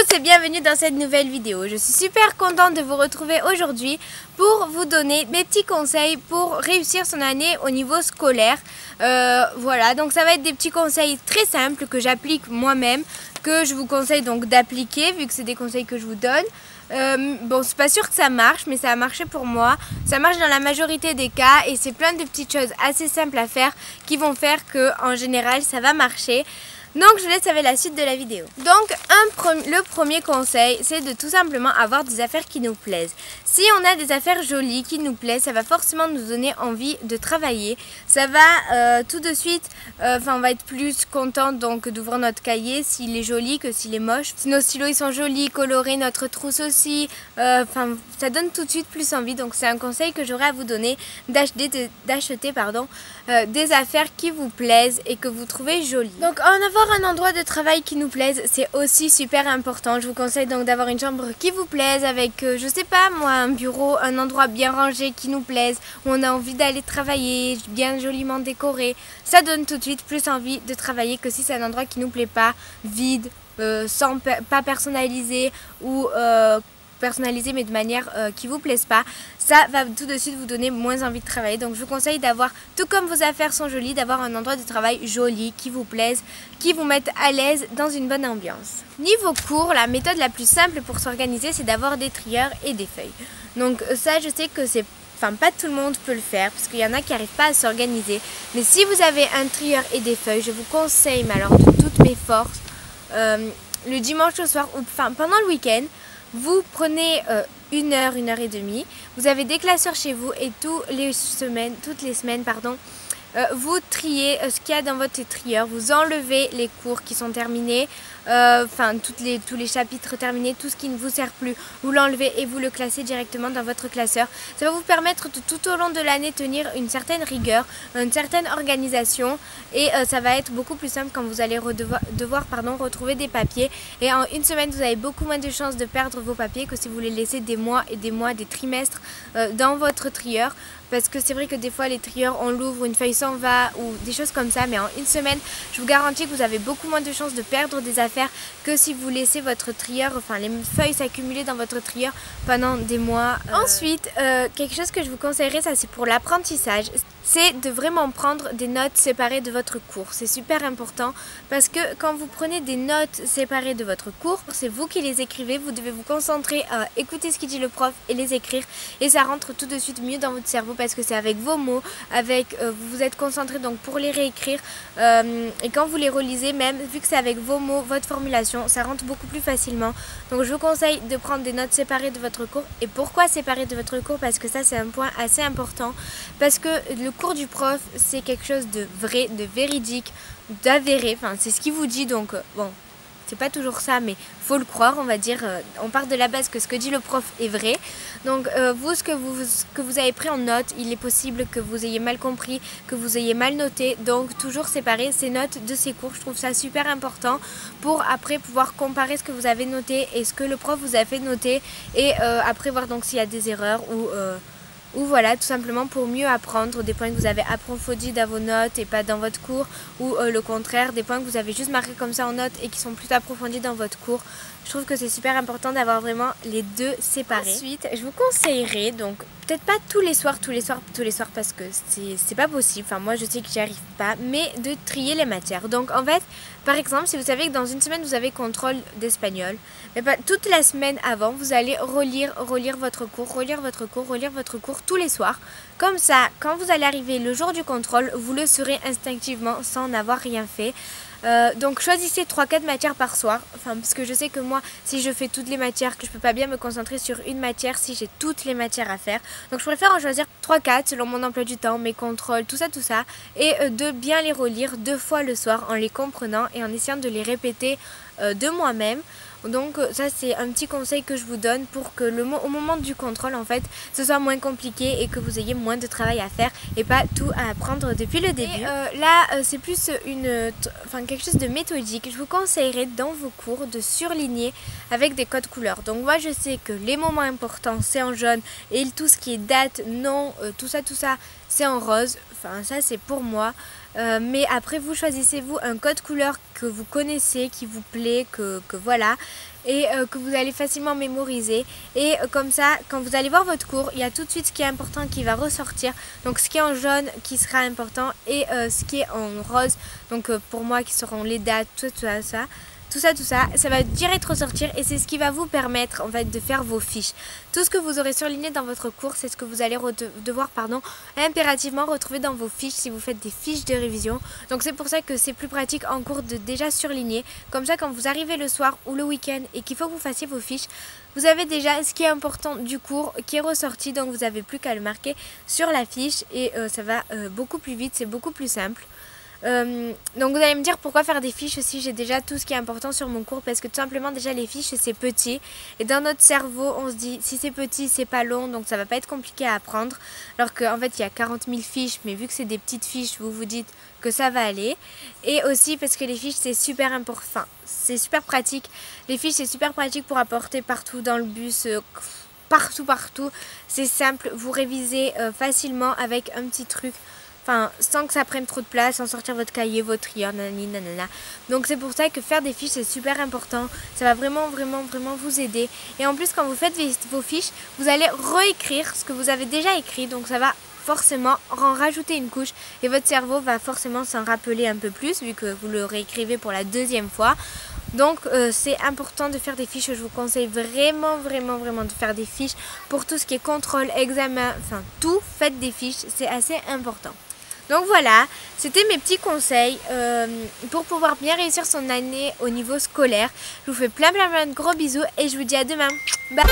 tous et bienvenue dans cette nouvelle vidéo. Je suis super contente de vous retrouver aujourd'hui pour vous donner des petits conseils pour réussir son année au niveau scolaire. Voilà, donc ça va être des petits conseils très simples que j'applique moi-même, que je vous conseille donc d'appliquer vu que c'est des conseils que je vous donne. Bon, c'est pas sûr que ça marche, mais ça a marché pour moi. Ça marche dans la majorité des cas et c'est plein de petites choses assez simples à faire qui vont faire que en général ça va marcher. Donc je vous laisse avec la suite de la vidéo. Donc le premier conseil, c'est de tout simplement avoir des affaires qui nous plaisent. Si on a des affaires jolies qui nous plaisent, ça va forcément nous donner envie de travailler. Ça va tout de suite, on va être plus content donc d'ouvrir notre cahier s'il est joli que s'il est moche. Si nos stylos ils sont jolis, colorés, notre trousse aussi, ça donne tout de suite plus envie. Donc c'est un conseil que j'aurais à vous donner d'acheter des affaires qui vous plaisent et que vous trouvez jolies. Donc en avoir un endroit de travail qui nous plaise, c'est aussi super important. Je vous conseille donc d'avoir une chambre qui vous plaise avec, je sais pas moi, un bureau, un endroit bien rangé qui nous plaise, où on a envie d'aller travailler, bien joliment décoré. Ça donne tout de suite plus envie de travailler que si c'est un endroit qui nous plaît pas, vide, pas personnalisé ou personnalisé mais de manière qui vous plaise pas. Ça va tout de suite vous donner moins envie de travailler. Donc je vous conseille d'avoir, tout comme vos affaires sont jolies, d'avoir un endroit de travail joli, qui vous plaise, qui vous mette à l'aise dans une bonne ambiance. Niveau cours, la méthode la plus simple pour s'organiser, c'est d'avoir des trieurs et des feuilles. Donc ça, je sais que c'est pas tout le monde peut le faire parce qu'il y en a qui n'arrivent pas à s'organiser. Mais si vous avez un trieur et des feuilles, je vous conseille, mais alors de toutes mes forces, le dimanche au soir ou pendant le week-end, vous prenez une heure et demie, vous avez des classeurs chez vous et toutes les semaines, vous triez ce qu'il y a dans votre trieur, vous enlevez les cours qui sont terminés, tous les chapitres terminés, tout ce qui ne vous sert plus, vous l'enlevez et vous le classez directement dans votre classeur. Ça va vous permettre de tout au long de l'année tenir une certaine rigueur, une certaine organisation et ça va être beaucoup plus simple quand vous allez devoir retrouver des papiers. Et en une semaine, vous avez beaucoup moins de chances de perdre vos papiers que si vous les laissez des mois, des trimestres dans votre trieur. Parce que c'est vrai que des fois les trieurs on l'ouvre, une feuille s'en va ou des choses comme ça, mais en une semaine je vous garantis que vous avez beaucoup moins de chances de perdre des affaires que si vous laissez votre trieur, les feuilles s'accumuler dans votre trieur pendant des mois. Ensuite, quelque chose que je vous conseillerais, ça c'est pour l'apprentissage, c'est de vraiment prendre des notes séparées de votre cours. C'est super important parce que quand vous prenez des notes séparées de votre cours, c'est vous qui les écrivez, vous devez vous concentrer à écouter ce qu'il dit le prof et les écrire et ça rentre tout de suite mieux dans votre cerveau parce que c'est avec vos mots, vous vous êtes concentré donc pour les réécrire et quand vous les relisez, même vu que c'est avec vos mots, votre formulation, ça rentre beaucoup plus facilement. Donc je vous conseille de prendre des notes séparées de votre cours. Et pourquoi séparées de votre cours? Parce que ça c'est un point assez important, parce que le cours du prof c'est quelque chose de vrai, de véridique, d'avéré, c'est ce qu'il vous dit, donc bon, c'est pas toujours ça, mais faut le croire, on va dire. On part de la base que ce que dit le prof est vrai. Donc vous, ce que vous avez pris en note, il est possible que vous ayez mal compris, que vous ayez mal noté. Donc toujours séparer ces notes de ces cours. Je trouve ça super important pour après pouvoir comparer ce que vous avez noté et ce que le prof vous a fait noter. Et après voir donc s'il y a des erreurs ou voilà, tout simplement pour mieux apprendre des points que vous avez approfondis dans vos notes et pas dans votre cours, ou le contraire, des points que vous avez juste marqués comme ça en notes et qui sont plus approfondis dans votre cours. Je trouve que c'est super important d'avoir vraiment les deux séparés. Ensuite, je vous conseillerais, donc peut-être pas tous les soirs parce que c'est pas possible, moi je sais que j'y arrive pas, mais de trier les matières. Donc en fait, par exemple, si vous savez que dans une semaine vous avez contrôle d'espagnol, toute la semaine avant, vous allez relire votre cours tous les soirs. Comme ça, quand vous allez arriver le jour du contrôle, vous le saurez instinctivement sans n'avoir rien fait. Donc choisissez 3-4 matières par soir, parce que je sais que moi si je fais toutes les matières, que je peux pas bien me concentrer sur une matière si j'ai toutes les matières à faire, donc je préfère en choisir 3-4 selon mon emploi du temps, mes contrôles, tout ça et de bien les relire 2 fois le soir en les comprenant et en essayant de les répéter de moi-même. Donc ça c'est un petit conseil que je vous donne pour que au moment du contrôle en fait ce soit moins compliqué et que vous ayez moins de travail à faire et pas tout à apprendre depuis le début. Et c'est plus quelque chose de méthodique. Je vous conseillerais dans vos cours de surligner avec des codes couleurs. Donc moi je sais que les moments importants c'est en jaune et tout ce qui est date, nom, tout ça c'est en rose. Ça c'est pour moi. Mais après vous choisissez-vous un code couleur que vous connaissez, qui vous plaît, que voilà, et que vous allez facilement mémoriser. Et comme ça, quand vous allez voir votre cours, il y a tout de suite ce qui est important qui va ressortir. Donc ce qui est en jaune qui sera important et ce qui est en rose, donc pour moi qui seront les dates, tout ça va direct ressortir et c'est ce qui va vous permettre en fait de faire vos fiches. Tout ce que vous aurez surligné dans votre cours, c'est ce que vous allez devoir impérativement retrouver dans vos fiches si vous faites des fiches de révision. Donc c'est pour ça que c'est plus pratique en cours de déjà surligner. Comme ça, quand vous arrivez le soir ou le week-end et qu'il faut que vous fassiez vos fiches, vous avez déjà ce qui est important du cours qui est ressorti, donc vous n'avez plus qu'à le marquer sur la fiche et ça va beaucoup plus vite, c'est beaucoup plus simple. Donc vous allez me dire pourquoi faire des fiches si j'ai déjà tout ce qui est important sur mon cours, parce que tout simplement déjà les fiches c'est petit et dans notre cerveau on se dit si c'est petit c'est pas long donc ça va pas être compliqué à apprendre, alors qu'en fait il y a 40 000 fiches mais vu que c'est des petites fiches vous vous dites que ça va aller. Et aussi parce que les fiches c'est super important, c'est super pratique, les fiches c'est super pratique pour apporter partout dans le bus, partout, c'est simple, vous révisez facilement avec un petit truc. Enfin, sans que ça prenne trop de place, sans sortir votre cahier, votre trieur, nanani, nanana. Donc c'est pour ça que faire des fiches c'est super important. Ça va vraiment vous aider. Et en plus quand vous faites vos fiches, vous allez réécrire ce que vous avez déjà écrit. Donc ça va forcément en rajouter une couche. Et votre cerveau va forcément s'en rappeler un peu plus vu que vous le réécrivez pour la deuxième fois. Donc c'est important de faire des fiches. Je vous conseille vraiment de faire des fiches pour tout ce qui est contrôle, examen, enfin tout, faites des fiches, c'est assez important. Donc voilà, c'était mes petits conseils pour pouvoir bien réussir son année au niveau scolaire. Je vous fais plein de gros bisous et je vous dis à demain. Bye.